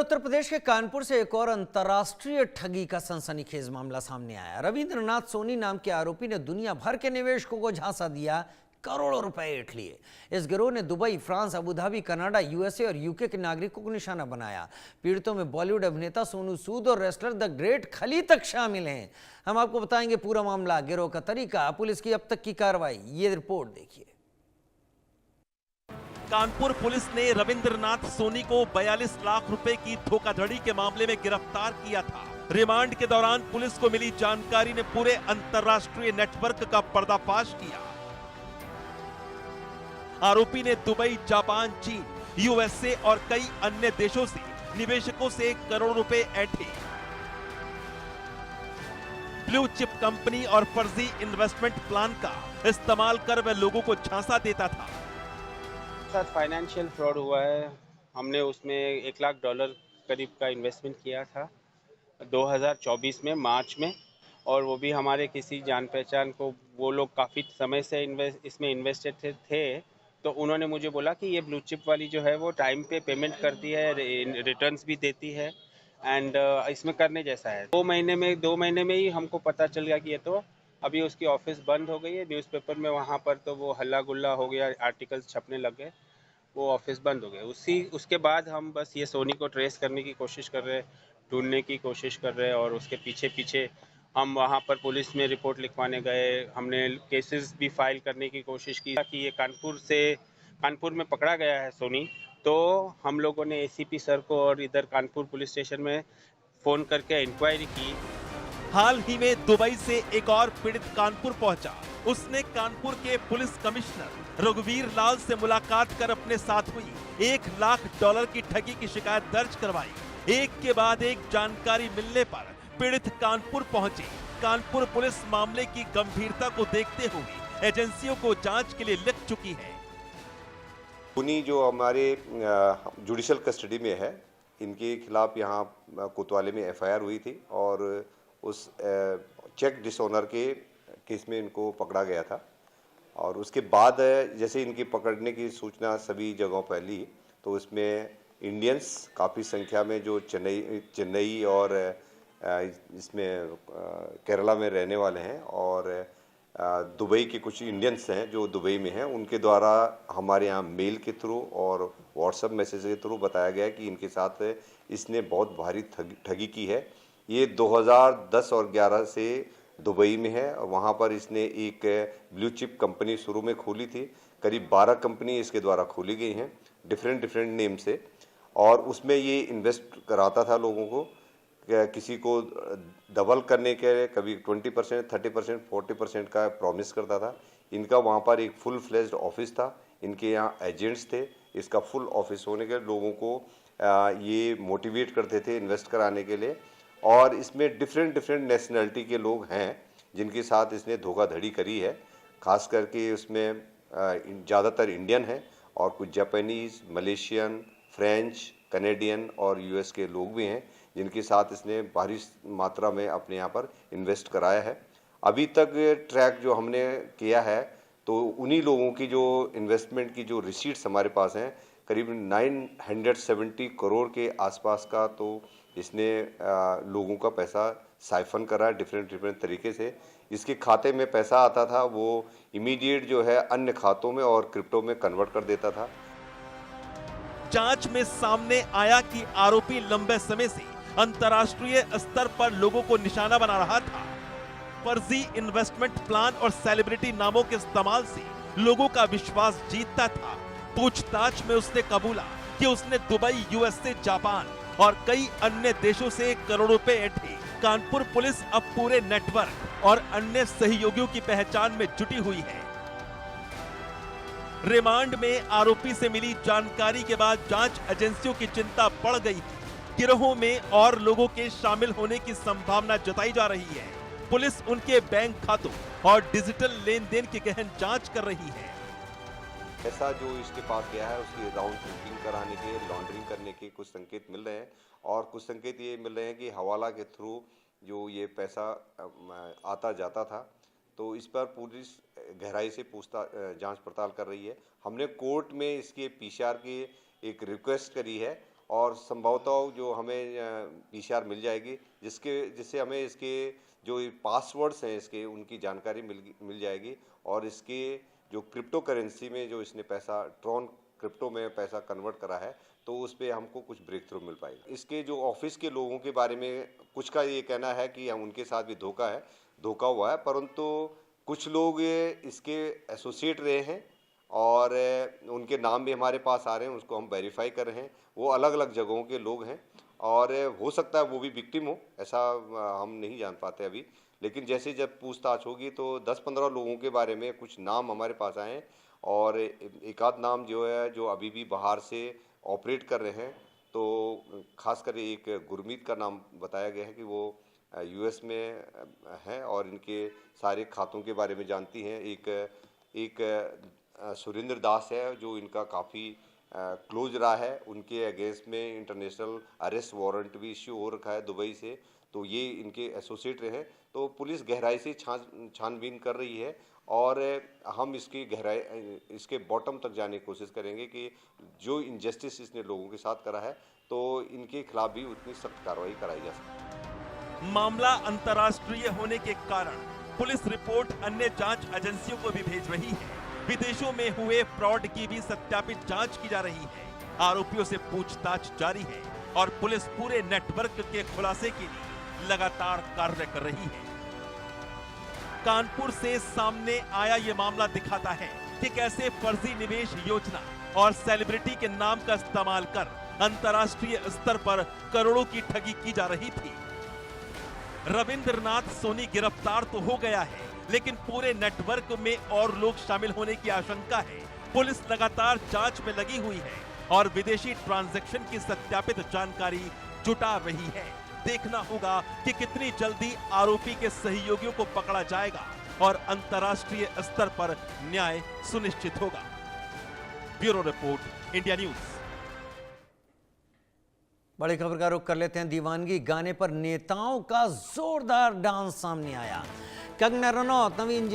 उत्तर प्रदेश के कानपुर से एक और अंतर्राष्ट्रीय ठगी का सनसनीखेज मामला सामने आया। रविंद्रनाथ सोनी नाम के आरोपी ने दुनिया भर के निवेशकों को झांसा दिया, करोड़ों रुपए ऐंठ लिए। इस गिरोह ने Dubai, France, Abu Dhabi, Canada, USA और यूके के नागरिकों को निशाना बनाया। पीड़ितों में बॉलीवुड अभिनेता सोनू सूद और रेसलर द ग्रेट खली तक शामिल हैं। हम आपको बताएंगे पूरा मामला, गिरोह का तरीका, पुलिस की अब तक की कार्रवाई। ये रिपोर्ट देखिए। कानपुर पुलिस ने रविंद्रनाथ सोनी को 42 लाख रुपए की धोखाधड़ी के मामले में गिरफ्तार किया था। रिमांड के दौरान पुलिस को मिली जानकारी ने पूरे अंतर्राष्ट्रीय नेटवर्क का पर्दाफाश किया। आरोपी ने दुबई, जापान, चीन, यूएसए और कई अन्य देशों से निवेशकों से करोड़ों रुपए ऐंठे। ब्लू चिप कंपनी और फर्जी इन्वेस्टमेंट प्लान का इस्तेमाल कर वह लोगों को झांसा देता था। साथ फाइनेंशियल फ्रॉड हुआ है। हमने उसमें $1 लाख करीब का इन्वेस्टमेंट किया था 2024 में मार्च में, और वो भी हमारे किसी जान पहचान को, वो लोग काफ़ी समय से इसमें इन्वेस्टेड थे। तो उन्होंने मुझे बोला कि ये ब्लू चिप वाली जो है वो टाइम पे पेमेंट करती है, रिटर्न्स भी देती है, एंड इसमें करने जैसा है। 2 महीने में ही हमको पता चल गया कि ये तो अभी उसकी ऑफिस बंद हो गई है। न्यूज़पेपर में वहाँ पर तो वो हल्ला गुल्ला हो गया, आर्टिकल्स छपने लग गए, वो ऑफिस बंद हो गए। उसके बाद हम बस ये सोनी को ट्रेस करने की कोशिश कर रहे हैं, ढूंढने की कोशिश कर रहे हैं, और उसके पीछे पीछे हम वहाँ पर पुलिस में रिपोर्ट लिखवाने गए। हमने केसेस भी फाइल करने की कोशिश की कि ये कानपुर में पकड़ा गया है सोनी। तो हम लोगों ने एसीपी सर को और इधर कानपुर पुलिस स्टेशन में फ़ोन करके इंक्वायरी की। हाल ही में दुबई से एक और पीड़ित कानपुर पहुंचा। उसने कानपुर के पुलिस कमिश्नर रघुवीर लाल से मुलाकात कर अपने साथ हुई $1 लाख की ठगी की शिकायत दर्ज करवाई। एक के बाद एक जानकारी मिलने पर पीड़ित कानपुर पहुंचे। कानपुर पुलिस मामले की गंभीरता को देखते हुए एजेंसियों को जांच के लिए लिख चुकी है। सोनी जो हमारे जुडिशियल कस्टडी में है, इनके खिलाफ यहाँ कोतवाली में एफआईआर हुई थी और उस चेक डिसऑनर के केस में इनको पकड़ा गया था। और उसके बाद जैसे इनकी पकड़ने की सूचना सभी जगहों पर ली, तो इसमें इंडियंस काफ़ी संख्या में जो चेन्नई और इसमें केरला में रहने वाले हैं, और दुबई के कुछ इंडियंस हैं जो दुबई में हैं, उनके द्वारा हमारे यहाँ मेल के थ्रू और व्हाट्सएप मैसेज के थ्रू बताया गया कि इनके साथ इसने बहुत भारी ठगी की है। ये 2010 और 11 से दुबई में है। वहाँ पर इसने एक ब्लू चिप कंपनी शुरू में खोली थी। करीब 12 कंपनी इसके द्वारा खोली गई हैं डिफरेंट नेम से, और उसमें ये इन्वेस्ट कराता था लोगों को, किसी को डबल करने के लिए कभी 20%, 30%, 40% का प्रॉमिस करता था। इनका वहाँ पर एक फुल फ्लेज्ड ऑफिस था, इनके यहाँ एजेंट्स थे। इसका फुल ऑफिस होने के लोगों को ये मोटिवेट करते थे इन्वेस्ट कराने के लिए। और इसमें डिफरेंट नेशनलिटी के लोग हैं जिनके साथ इसने धोखाधड़ी करी है। खास करके उसमें ज़्यादातर इंडियन हैं और कुछ जापानीज़, मलेशियन, फ्रेंच, कनेडियन और यूएस के लोग भी हैं जिनके साथ इसने भारी मात्रा में अपने यहाँ पर इन्वेस्ट कराया है। अभी तक ट्रैक जो हमने किया है, तो उन्हीं लोगों की जो इन्वेस्टमेंट की जो रिसीट्स हमारे पास हैं, करीब 970 करोड़ के आसपास का, तो इसने लोगों का पैसा साइफन करा है डिफरेंट तरीके से। इसके खाते में पैसा आता था, वो इमीडिएट जो है अन्य खातों में और क्रिप्टो में कन्वर्ट कर देता था। जांच में सामने आया कि आरोपी लंबे समय से अंतर्राष्ट्रीय स्तर पर लोगों को निशाना बना रहा था। फर्जी इन्वेस्टमेंट प्लान और सेलिब्रिटी नामों के इस्तेमाल से लोगों का विश्वास जीतता था। पूछताछ में उसने कबूला कि उसने दुबई, यूएसए, जापान और कई अन्य देशों से करोड़ों रुपए ऐंठे। कानपुर पुलिस अब पूरे नेटवर्क और अन्य सहयोगियों की पहचान में जुटी हुई है। रिमांड में आरोपी से मिली जानकारी के बाद जांच एजेंसियों की चिंता बढ़ गई है। गिरोहों में और लोगों के शामिल होने की संभावना जताई जा रही है। पुलिस उनके बैंक खातों और डिजिटल लेन देन की गहन जांच कर रही है। ऐसा जो इसके पास गया है उसकी राउंड ट्रिपिंग कराने के, लॉन्ड्रिंग करने के कुछ संकेत मिल रहे हैं, और कुछ संकेत ये मिल रहे हैं कि हवाला के थ्रू जो ये पैसा आता जाता था। तो इस पर पुलिस गहराई से जांच पड़ताल कर रही है। हमने कोर्ट में इसके पीसीआर की एक रिक्वेस्ट करी है, और संभवतः जो हमें पीसीआर मिल जाएगी, जिससे हमें इसके जो पासवर्ड्स हैं इसके उनकी जानकारी मिल जाएगी और इसके जो क्रिप्टो करेंसी में जो इसने पैसा ट्रॉन क्रिप्टो में पैसा कन्वर्ट करा है तो उस पर हमको कुछ ब्रेक थ्रू मिल पाएगा। इसके जो ऑफिस के लोगों के बारे में कुछ का ये कहना है कि हम उनके साथ भी धोखा हुआ है, परंतु कुछ लोग इसके एसोसिएट रहे हैं और उनके नाम भी हमारे पास आ रहे हैं, उसको हम वेरीफाई कर रहे हैं। वो अलग अलग जगहों के लोग हैं और हो सकता है वो भी विक्टिम हो, ऐसा हम नहीं जान पाते अभी, लेकिन जैसे जब पूछताछ होगी तो 10-15 लोगों के बारे में कुछ नाम हमारे पास आए हैं और एक आध नाम जो है जो अभी भी बाहर से ऑपरेट कर रहे हैं। तो खासकर एक गुरमीत का नाम बताया गया है कि वो यूएस में हैं और इनके सारे खातों के बारे में जानती हैं। एक सुरेंद्र दास है जो इनका काफ़ी क्लोज रहा है, उनके अगेंस्ट में इंटरनेशनल अरेस्ट वारंट भी इश्यू हो रखा है दुबई से, तो ये इनके एसोसिएट रहे हैं। तो पुलिस गहराई से छानबीन कर रही है और हम इसके बॉटम तक जाने की कोशिश करेंगे कि जो इनजस्टिस इसने लोगों के साथ करा है तो इनके खिलाफ भी उतनी सख्त कार्रवाई कराई जा सके। मामला अंतर्राष्ट्रीय होने के कारण पुलिस रिपोर्ट अन्य जांच एजेंसियों को भी भेज रही है। विदेशों में हुए फ्रॉड की भी सत्यापित जांच की जा रही है। आरोपियों से पूछताछ जारी है और पुलिस पूरे नेटवर्क के खुलासे के लिए लगातार कार्य कर रही है। कानपुर से सामने आया ये मामला दिखाता है कि कैसे फर्जी निवेश योजना और सेलिब्रिटी के नाम का इस्तेमाल कर अंतर्राष्ट्रीय स्तर पर करोड़ों की ठगी की जा रही थी। रविंद्रनाथ सोनी गिरफ्तार तो हो गया है, लेकिन पूरे नेटवर्क में और लोग शामिल होने की आशंका है। पुलिस लगातार जांच में लगी हुई है और विदेशी ट्रांजैक्शन की सत्यापित जानकारी जुटा रही है। देखना होगा कि कितनी जल्दी आरोपी के सहयोगियों को पकड़ा जाएगा और अंतर्राष्ट्रीय स्तर पर न्याय सुनिश्चित होगा। Bureau report, India news. बड़ी खबर का रुख कर लेते हैं। दीवानगी गाने पर नेताओं का जोरदार डांस सामने आया। कंगना रनौत, नवीन